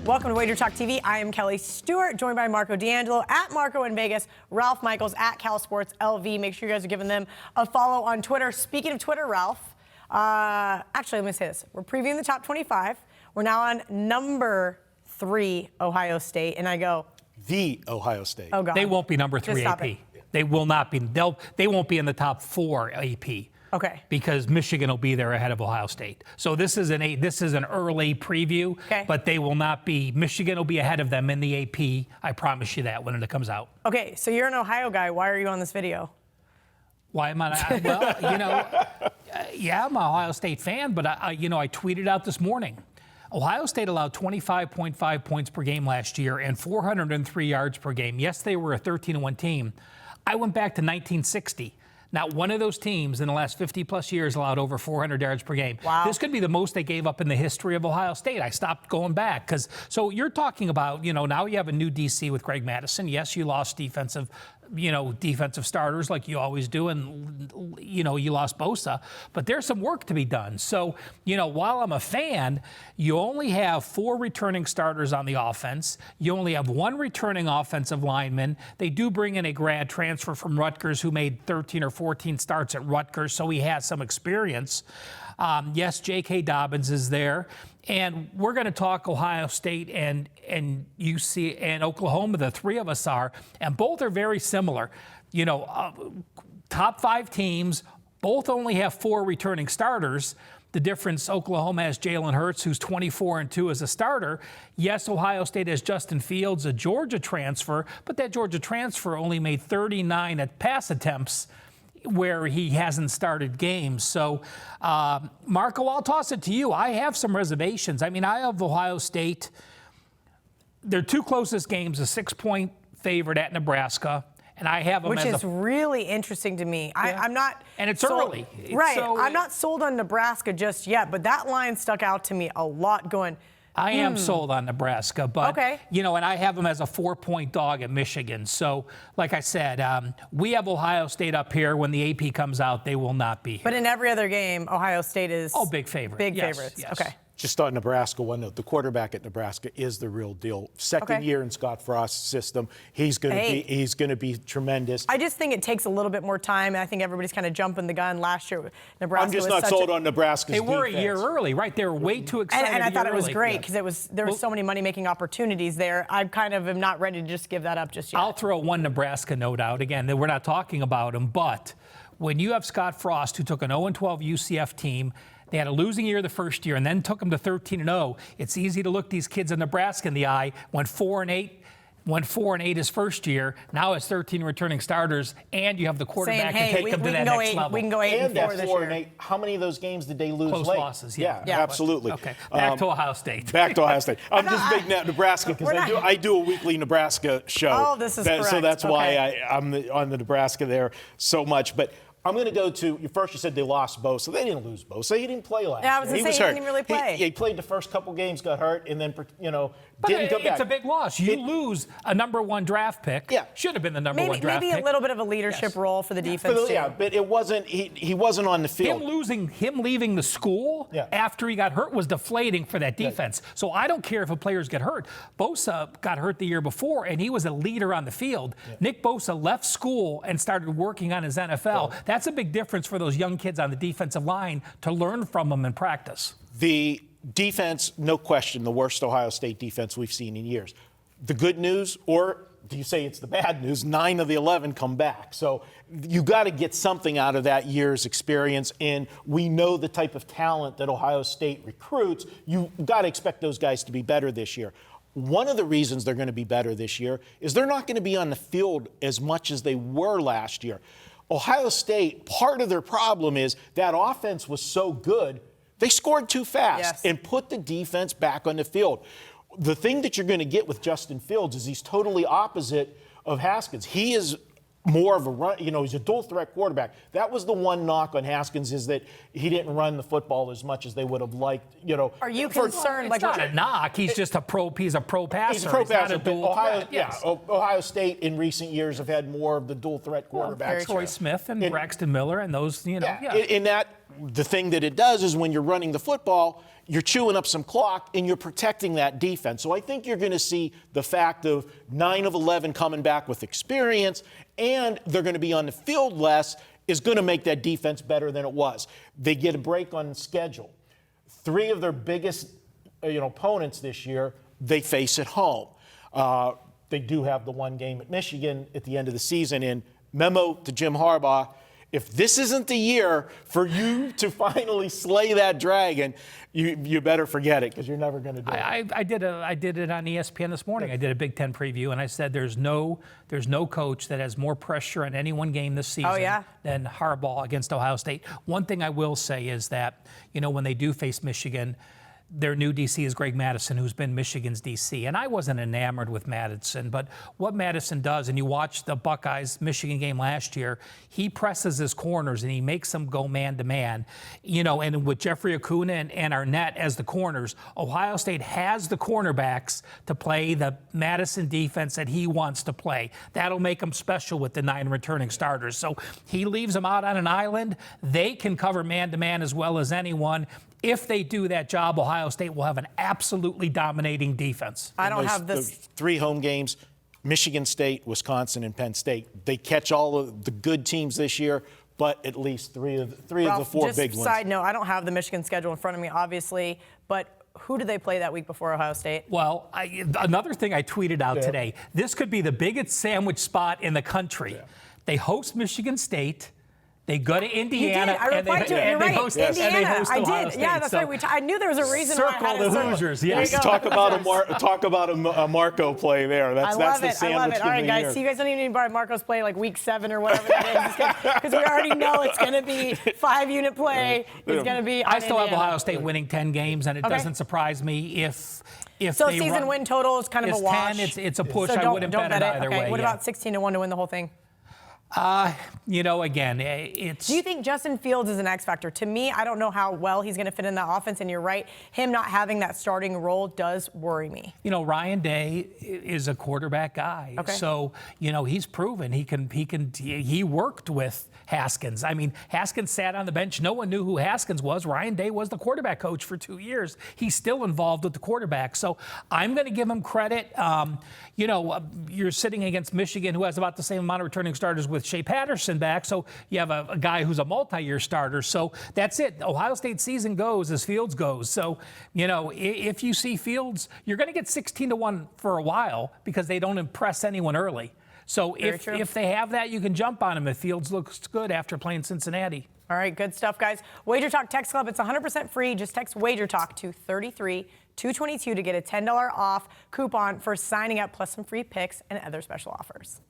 Welcome to WagerTalk TV. I am Kelly Stewart, joined by Marco D'Angelo at Marco in Vegas, Ralph Michaels at Cal Sports LV. Make sure you guys are giving them a follow on Twitter. Speaking of Twitter, Ralph, actually, let me say this. We're previewing the top 25. We're now on number 3, Ohio State, and I go, the Ohio State. Oh, God. They won't be number 3 AP. They will not be. They won't be in the top 4 AP. Okay. Because Michigan will be there ahead of Ohio State. So this is an early preview, okay, but they will not be. Michigan will be ahead of them in the AP. I promise you that when it comes out. Okay, so you're an Ohio guy. Why are you on this video? Why am I? Well, yeah, I'm an Ohio State fan, but I tweeted out this morning. Ohio State allowed 25.5 points per game last year and 403 yards per game. Yes, they were a 13-1 team. I went back to 1960. Not one of those teams in the last 50-plus years allowed over 400 yards per game. Wow. This could be the most they gave up in the history of Ohio State. I stopped going back. So you're talking about, now you have a new DC with Greg Madison. Yes, you lost defensive starters like you always do, and, you lost Bosa. But there's some work to be done. So, while I'm a fan, you only have 4 returning starters on the offense. You only have 1 returning offensive lineman. They do bring in a grad transfer from Rutgers who made 13 or 14 starts at Rutgers, so he has some experience. Yes, J.K. Dobbins is there. And we're going to talk Ohio State and UC and Oklahoma, the 3 of us are, and both are very similar. Top 5 teams, both only have 4 returning starters. The difference, Oklahoma has Jalen Hurts, who's 24-2 as a starter. Yes, Ohio State has Justin Fields, a Georgia transfer, but that Georgia transfer only made 39 at pass attempts where he hasn't started games. So, Marco, I'll toss it to you. I have some reservations. I mean, I have Ohio State. Their 2 closest games, a 6-point favorite at Nebraska, and I have them Which is really interesting to me. Yeah. I'm not. And it's sold, early. Right. So, I'm not sold on Nebraska just yet, but that line stuck out to me a lot going, I am sold on Nebraska, but, okay, and I have them as a 4-point dog at Michigan. So, like I said, we have Ohio State up here. When the AP comes out, they will not be here. But in every other game, Ohio State is big favorite. Big Yes, favorites. yes. Okay. Just on Nebraska, one note, the quarterback at Nebraska is the real deal. Second year in Scott Frost's system, he's going to be tremendous. I just think it takes a little bit more time, and I think everybody's kind of jumping the gun. Last year, Nebraska I'm just not sold on Nebraska's They were defense. A year early, right? They were way too excited. And I thought it was great early. because there were so many money-making opportunities there. I kind of am not ready to just give that up just yet. I'll throw one Nebraska note out. Again, we're not talking about him, but when you have Scott Frost, who took an 0-12 UCF team, they had a losing year the first year and then took them to 13-0. It's easy to look these kids in Nebraska in the eye. Went 4-8 his first year. Now it's 13 returning starters, and you have the quarterback to take them to that next level. We can go 8-4 this year. 4-8. How many of those games did they lose Close late? losses, yeah, absolutely. Okay, back to Ohio State. Back to Ohio State. I'm just big Nebraska because I do a weekly Nebraska show. Oh, this is correct. So that's why I'm on the Nebraska there so much. But I'm going to go to, first you said they lost Bosa. They didn't lose Bosa. He didn't play last year. Yeah, I was going to say, he didn't really play. He played the first couple games, got hurt, and then, But didn't come back. It's a big loss. You lose a number 1 draft pick. Yeah. Should have been the number 1 draft pick. Maybe a little bit of a leadership role for the defense, too. Yeah, but it wasn't, he wasn't on the field. Him leaving the school after he got hurt was deflating for that defense. Right. So I don't care if players get hurt. Bosa got hurt the year before, and he was a leader on the field. Yeah. Nick Bosa left school and started working on his NFL. Yeah. That's a big difference for those young kids on the defensive line to learn from them in practice. The defense, no question, the worst Ohio State defense we've seen in years. The good news, or do you say it's the bad news, 9 of the 11 come back. So you got to get something out of that year's experience, and we know the type of talent that Ohio State recruits. You got to expect those guys to be better this year. One of the reasons they're going to be better this year is they're not going to be on the field as much as they were last year. Ohio State, part of their problem is that offense was so good, they scored too fast and put the defense back on the field. The thing that you're going to get with Justin Fields is he's totally opposite of Haskins. He is more of a run, he's a dual threat quarterback. That was the one knock on Haskins, is that he didn't run the football as much as they would have liked, Are you concerned? It's not a knock. He's just he's a pro passer. He's a pro passer. Not a dual threat. Yes. Ohio State in recent years have had more of the dual threat quarterbacks. Troy Smith and Braxton Miller and those, In that the thing that it does is when you're running the football, you're chewing up some clock and you're protecting that defense. So I think you're going to see the fact of 9 of 11 coming back with experience, and they're going to be on the field less, is going to make that defense better than it was. They get a break on schedule. 3 of their biggest opponents this year, they face at home. They do have the one game at Michigan at the end of the season. And memo to Jim Harbaugh, if this isn't the year for you to finally slay that dragon, you better forget it, because you're never going to do it. I did it on ESPN this morning. I did a Big Ten preview, and I said there's no coach that has more pressure on any one game this season than Harbaugh against Ohio State. One thing I will say is that, when they do face Michigan, their new DC is Greg Madison, who's been Michigan's DC. And I wasn't enamored with Madison, but what Madison does, and you watch the Buckeyes-Michigan game last year, he presses his corners and he makes them go man-to-man. And with Jeffrey Okudah and Arnett as the corners, Ohio State has the cornerbacks to play the Madison defense that he wants to play. That'll make them special with the 9 returning starters. So he leaves them out on an island. They can cover man-to-man as well as anyone. If they do that job, Ohio State will have an absolutely dominating defense. I don't have this. 3 home games, Michigan State, Wisconsin, and Penn State. They catch all of the good teams this year, but at least three of the 4 big ones. Side note, I don't have the Michigan schedule in front of me, obviously, but who do they play that week before Ohio State? Well, another thing I tweeted out today, this could be the biggest sandwich spot in the country. Yeah. They host Michigan State. They go to Indiana. I replied to it. You're right. Indiana. And they host Ohio State. Yeah, that's right. I knew there was a reason why I had Circle the Hoosiers. Yes. Talk about a Marco play there. That's the sandwich. I love it. All right, guys. So you guys don't even need to buy Marco's play like week 7 or whatever that is, because we already know it's going to be 5-unit play. It's going to be. I still have Ohio State winning 10 games, and it doesn't surprise me if so they season win total is kind of a wash. 10. It's a push. So I wouldn't bet it either way. What about 16-1 to win the whole thing? Again, it's... Do you think Justin Fields is an X factor? To me, I don't know how well he's going to fit in that offense, and you're right. Him not having that starting role does worry me. Ryan Day is a quarterback guy. Okay. So, he's proven he worked with Haskins. I mean, Haskins sat on the bench. No one knew who Haskins was. Ryan Day was the quarterback coach for 2 years. He's still involved with the quarterback. So I'm going to give him credit. You're sitting against Michigan, who has about the same amount of returning starters with Shea Patterson back. So you have a guy who's a multi-year starter. So that's it. Ohio State season goes as Fields goes. So, if you see Fields, you're going to get 16-1 for a while because they don't impress anyone early. So if they have that, you can jump on him if Fields looks good after playing Cincinnati. All right, good stuff, guys. WagerTalk Text Club, it's 100% free. Just text WagerTalk to 33222 to get a $10 off coupon for signing up, plus some free picks and other special offers.